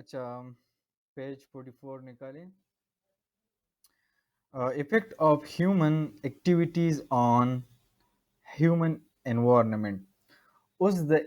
अच्छा, पेज 44 निकालें। Effect of human activities on human environment. उस the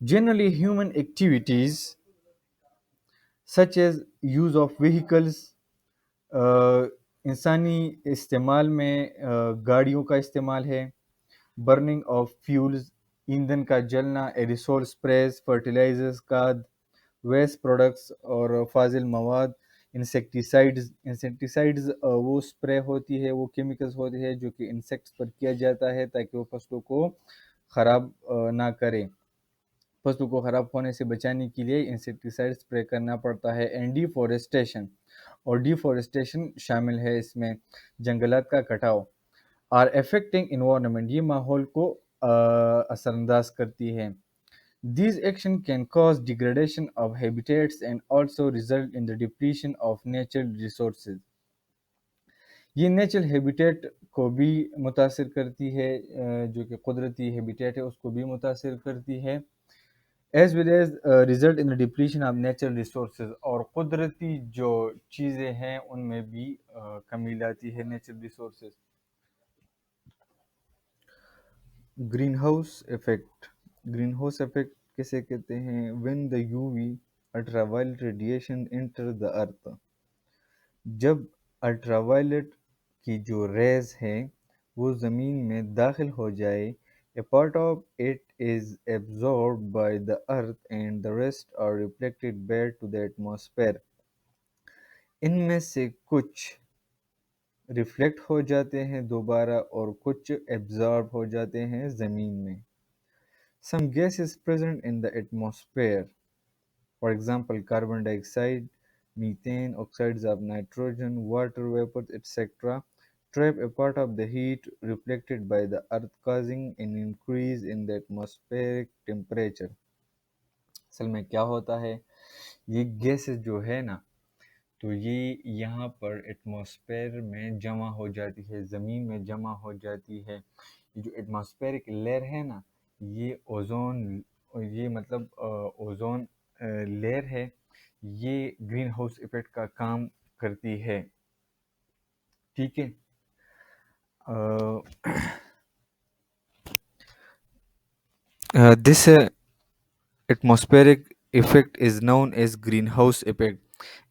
Generally human activities such as use of vehicles, इंसानी इस्तेमाल में गाड़ियों का इस्तेमाल है, बर्निंग ऑफ फ्यूल्स, ईंधन का जलना, एरिसोल स्प्रेज, फर्टिलाइजर्स का वेस्ट प्रोडक्ट्स और फाजिल मवाद, इंसेक्टिसाइड्स वो स्प्रे होती है, वो केमिकल्स होती है जो कि इंसेक्ट्स पर किया जाता है ताकि वो फसलों को ख़राब ना करे। फसलों को ख़राब होने से बचाने के लिए इंसेक्टिसाइड स्प्रे करना पड़ता है। एंड डिफॉरेस्टेशन, और डिफॉरेस्टेशन शामिल है इसमें, जंगलात का कटाव। आर अफेक्टिंग इन्वायरमेंट, ये माहौल को असरअंदाज करती है। These action can cause degradation of habitats and also result in the depletion of natural resources. ये नेचुरल हैबिटेट को भी मुतासिर करती है, जो कि कुदरती हैबिटेट है उसको भी मुतासिर करती है। As well as result in the depletion of natural resources, और कुदरती जो चीज़ें हैं उनमें भी कमी लाती है natural resources. Green house effect, green house effect किसे कहते हैं? When the UV ultraviolet radiation enter the earth, जब अल्ट्रावायलेट की जो रेज है वो ज़मीन में दाखिल हो जाए, a part of it is absorbed by the earth and the rest are reflected back to the atmosphere. इनमें से कुछ रिफ्लेक्ट हो जाते हैं दोबारा और कुछ एब्जॉर्ब हो जाते हैं ज़मीन में। Some gases present in the atmosphere, for example carbon dioxide, methane, oxides of nitrogen, water vapors, etc., trap a part of the heat reflected by the earth, causing an increase in the atmospheric temperature. असल में क्या होता है, ये gases जो है ना, तो ये यहाँ पर एटमॉस्फेयर में जमा हो जाती है, ज़मीन में जमा हो जाती है। ये जो एटमॉस्फेरिक लेयर है ना, ये ओजोन, ये मतलब ओजोन लेयर है, ये ग्रीन हाउस इफेक्ट का काम करती है। ठीक है, this atmospheric effect is known as greenhouse effect.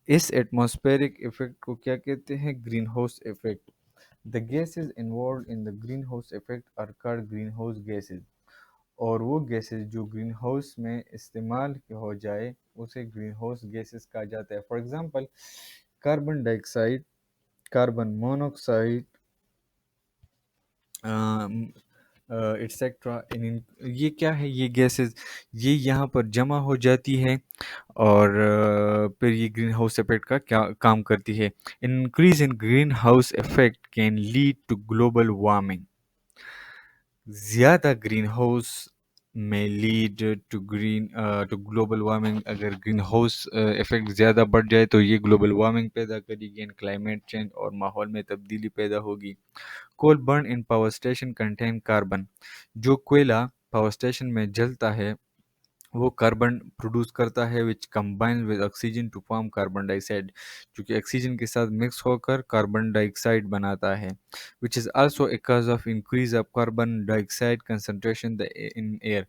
इस एटमॉस्फेरिक इफेक्ट को क्या कहते हैं? Greenhouse effect. The gases involve in the greenhouse effect are called greenhouse gases, और वो गैसेज जो ग्रीन हाउस में इस्तेमाल हो जाए उसे ग्रीन हाउस गैसेज कहा जाता है। For example carbon dioxide, carbon monoxide, etcetera. ये क्या है? ये गैसेज ये यहाँ पर जमा हो जाती है और फिर ये ग्रीन हाउस इफेक्ट का क्या काम करती है? Increase in greenhouse effect can lead to global warming. ज़्यादा ग्रीन हाउस में लीड टू ग्लोबल वार्मिंग। अगर ग्रीन हाउस इफेक्ट ज़्यादा बढ़ जाए तो ये ग्लोबल वार्मिंग पैदा करेगी एंड क्लाइमेट चेंज, और माहौल में तब्दीली पैदा होगी। कोल बर्न इन पावर स्टेशन कंटेन कार्बन, जो कोयला पावर स्टेशन में जलता है वो कार्बन प्रोड्यूस करता है, which combine with oxygen to form carbon dioxide, जो कि ऑक्सीजन के साथ मिक्स होकर कार्बन डाइऑक्साइड बनाता है। Which is also a cause of increase of carbon dioxide concentration in air,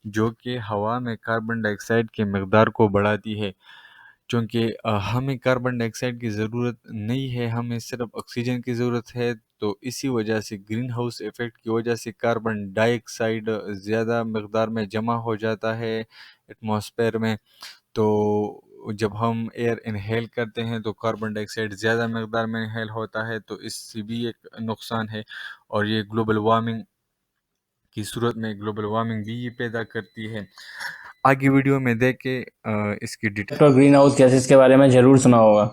जो कि हवा में कार्बन डाइऑक्साइड की मकदार को बढ़ाती है। क्योंकि हमें कार्बन डाइऑक्साइड की ज़रूरत नहीं है, हमें सिर्फ ऑक्सीजन की ज़रूरत है, तो इसी वजह से ग्रीन हाउस इफ़ेक्ट की वजह से कार्बन डाइऑक्साइड ज़्यादा मकदार में जमा हो जाता है एटमॉस्फेयर में। तो जब हम एयर इनहेल करते हैं तो कार्बन डाइऑक्साइड ज़्यादा मकदार में इनहेल होता है, तो इससे भी एक नुकसान है। और ये ग्लोबल वार्मिंग की सूरत में ग्लोबल वार्मिंग भी ये पैदा करती है। आगे वीडियो में देख के इसकी डिटेल तो ग्रीन हाउस गैसेस के बारे में ज़रूर सुना होगा,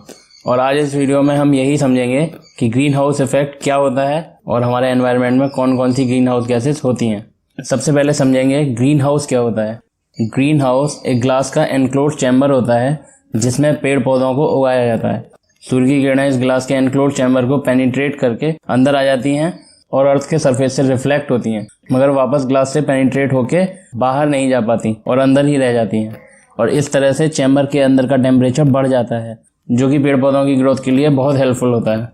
और आज इस वीडियो में हम यही समझेंगे कि ग्रीन हाउस इफेक्ट क्या होता है और हमारे एनवायरनमेंट में कौन कौन सी ग्रीन हाउस गैसेस होती हैं। सबसे पहले समझेंगे ग्रीन हाउस क्या होता है। ग्रीन हाउस एक ग्लास का एनक्लोज चैम्बर होता है जिसमें पेड़ पौधों को उगाया जाता है। सूर्य की किरणें इस ग्लास के एनक्लोज चैम्बर को पेनिट्रेट करके अंदर आ जाती हैं और अर्थ के सरफेस से रिफ्लेक्ट होती हैं, मगर वापस ग्लास से पेनिट्रेट होके बाहर नहीं जा पाती और अंदर ही रह जाती हैं। और इस तरह से चैम्बर के अंदर का टेम्परेचर बढ़ जाता है, जो कि पेड़ पौधों की ग्रोथ के लिए बहुत हेल्पफुल होता है।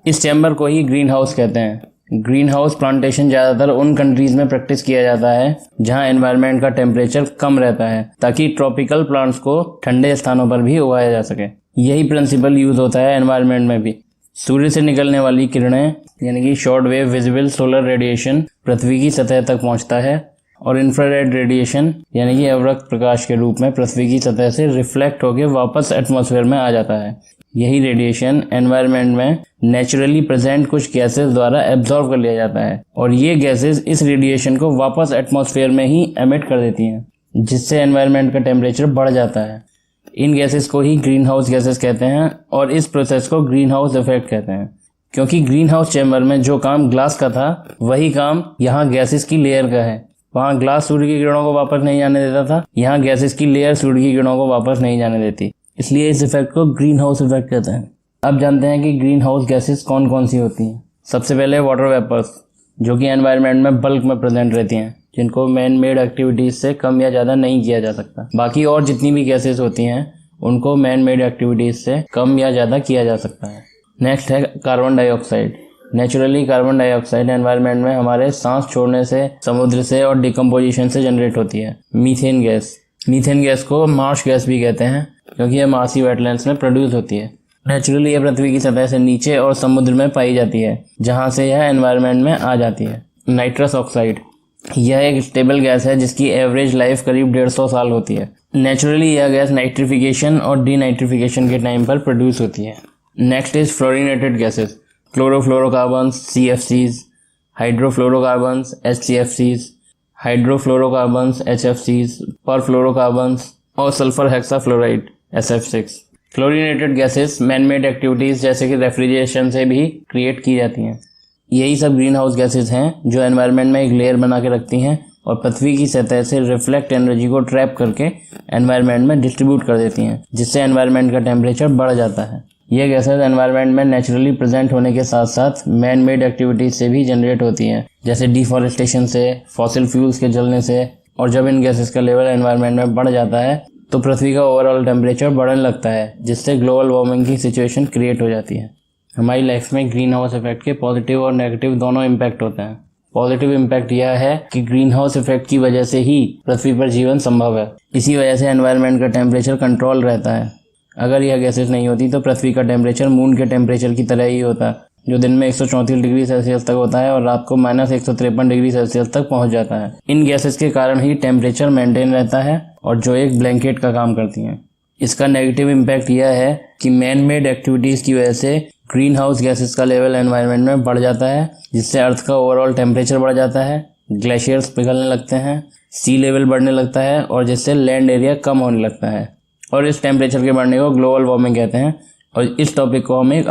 इस चैम्बर को ही ग्रीन हाउस कहते हैं। ग्रीन हाउस प्लांटेशन ज़्यादातर उन कंट्रीज में प्रैक्टिस किया जाता है जहां एनवायरनमेंट का टेम्परेचर कम रहता है, ताकि ट्रॉपिकल प्लांट्स को ठंडे स्थानों पर भी उगाया जा सके। यही प्रिंसिपल यूज होता है एनवायरनमेंट में भी। सूर्य से निकलने वाली किरणें यानी कि short wave visible solar radiation पृथ्वी की सतह तक पहुंचता है, और इंफ्रारेड रेडिएशन यानी कि अवरक्त प्रकाश के रूप में पृथ्वी की सतह से रिफ्लेक्ट होकर वापस एटमॉस्फेयर में आ जाता है। यही रेडिएशन एनवायरनमेंट में नेचुरली प्रेजेंट कुछ गैसेस द्वारा एब्जॉर्ब कर लिया जाता है, और ये गैसेस इस रेडिएशन को वापस एटमॉस्फेयर में ही एमिट कर देती हैं, जिससे एनवायरनमेंट का टेम्परेचर बढ़ जाता है। इन गैसेस को ही ग्रीन हाउस गैसेस कहते हैं, और इस प्रोसेस को ग्रीन हाउस इफेक्ट कहते हैं। क्योंकि ग्रीन हाउस चैम्बर में जो काम ग्लास का था, वही काम यहाँ गैसेस की लेयर का है। वहाँ ग्लास सूर्य की किरणों को वापस नहीं जाने देता था, यहाँ गैसेस की लेयर सूर्य की किरणों को वापस नहीं जाने देती, इसलिए इस इफेक्ट को ग्रीन हाउस इफेक्ट कहते हैं। अब जानते हैं कि ग्रीन हाउस गैसेस कौन कौन सी होती हैं। सबसे पहले वाटर वेपर्स, जो कि एनवायरनमेंट में बल्क में प्रेजेंट रहती हैं, जिनको मैन मेड एक्टिविटीज से कम या ज़्यादा नहीं किया जा सकता। बाकी और जितनी भी गैसेस होती हैं उनको मैन मेड एक्टिविटीज से कम या ज़्यादा किया जा सकता है। नेक्स्ट है carbon dioxide. Naturally carbon dioxide environment में हमारे सांस छोड़ने से, समुद्र से और डिकम्पोजिशन से जनरेट होती है। मीथेन गैस, मीथेन गैस को मार्श गैस भी कहते हैं, क्योंकि यह मार्सी वेटलैंड्स में प्रोड्यूस होती है। नेचुरली यह पृथ्वी की सतह से नीचे और समुद्र में पाई जाती है, जहां से यह एनवायरनमेंट में आ जाती है। नाइट्रस ऑक्साइड, यह एक स्टेबल गैस है जिसकी एवरेज लाइफ करीब 150 साल होती है। नेचुरली यह गैस नाइट्रिफिकेशन और डीनाइट्रिफिकेशन के टाइम पर प्रोड्यूस होती है। Next is fluorinated gases, chlorofluorocarbons CFCs, हाइड्रोफ्लोरोकार्बन्स HCFCs, हाइड्रोफ्लोरोकार्बन्स HFCs, परफ्लोरोकार्बन्स और sulphur hexafluoride SF6। Fluorinated gases manmade activities जैसे कि रेफ्रिजरेशन से भी क्रिएट की जाती हैं। यही सब ग्रीन हाउस गैसेस हैं जो एनवायरनमेंट में एक लेयर बना के रखती हैं और पृथ्वी की सतह से रिफ्लेक्ट एनर्जी को ट्रैप करके एनवायरनमेंट में डिस्ट्रीब्यूट कर देती हैं, जिससे एनवायरनमेंट का टेम्परेचर बढ़ जाता है। ये गैसेस एनवायरनमेंट में नेचुरली प्रेजेंट होने के साथ साथ मैन मेड एक्टिविटीज से भी जनरेट होती हैं, जैसे डिफॉरेस्टेशन से, फॉसिल फ्यूल्स के जलने से। और जब इन गैसेस का लेवल एनवायरनमेंट में बढ़ जाता है तो पृथ्वी का ओवरऑल टेम्परेचर बढ़ने लगता है, जिससे ग्लोबल वार्मिंग की सिचुएशन क्रिएट हो जाती है। हमारी लाइफ में ग्रीन हाउस इफेक्ट के पॉजिटिव और नेगेटिव दोनों इम्पैक्ट होते हैं। पॉजिटिव इम्पैक्ट यह है कि ग्रीन हाउस इफेक्ट की वजह से ही पृथ्वी पर जीवन संभव है। इसी वजह से एनवायरनमेंट का टेम्परेचर कंट्रोल रहता है। अगर यह गैसेस नहीं होती तो पृथ्वी का टेम्परेचर मून के टेम्परेचर की तरह ही होता, जो दिन में 134 डिग्री सेल्सियस तक होता है और रात को -153 डिग्री सेल्सियस तक पहुंच जाता है। इन गैसेस के कारण ही टेम्परेचर मेंटेन रहता है और जो एक ब्लैंकेट का काम करती हैं। इसका नेगेटिव इम्पैक्ट यह है कि मैन मेड एक्टिविटीज़ की वजह से ग्रीन हाउस गैसेस का लेवल एनवायरनमेंट में बढ़ जाता है, जिससे अर्थ का ओवरऑल टेम्परेचर बढ़ जाता है, ग्लेशियर्स पिघलने लगते हैं, सी लेवल बढ़ने लगता है और जिससे लैंड एरिया कम होने लगता है। और इस टेम्परेचर के बढ़ने को ग्लोबल वार्मिंग कहते हैं, और इस टॉपिक को हम एक